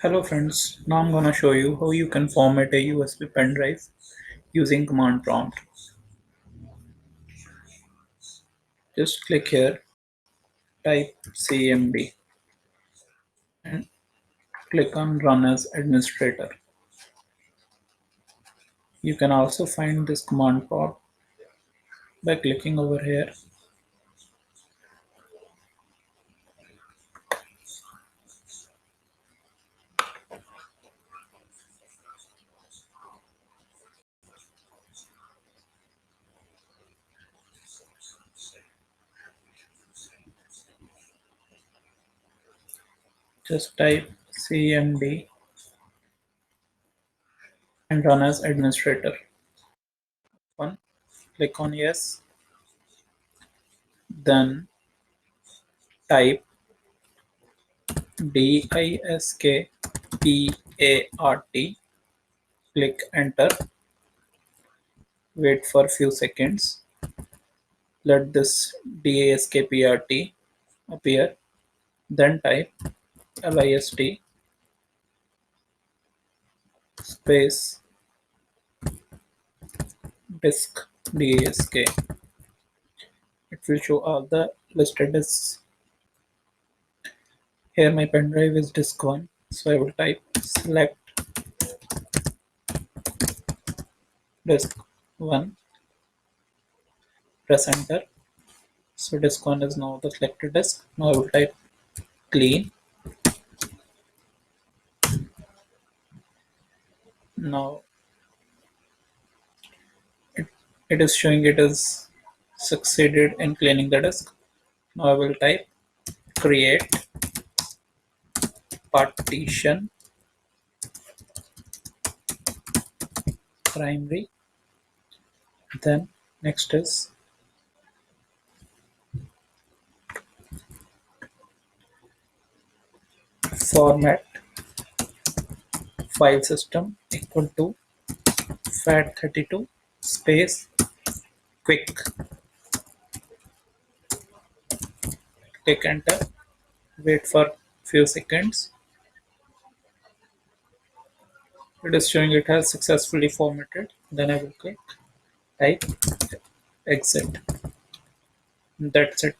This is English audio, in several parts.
Hello friends, now I'm gonna show you how you can format a USB pen drive using command prompt. Just click here, type cmd and click on run as administrator. You can also find this command prompt by clicking over here. Just type cmd and run as administrator. One, click on yes, then type diskpart, click enter, wait for a few seconds, let this diskpart appear, then type list space disk disk. It will show all the listed disks. Here my pen drive is disk 1, so I will type select disk 1, press enter. So disk 1 is now the selected disk. Now I will type clean. Now it, it is showing it is succeeded in cleaning the disk. Now I will type create partition primary. Then next is format file system equal to FAT32 space quick. Click enter, wait for few seconds. It is showing it has successfully formatted. Then I will click type exit. That's it.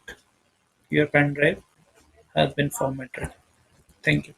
Your pen drive has been formatted. Thank you.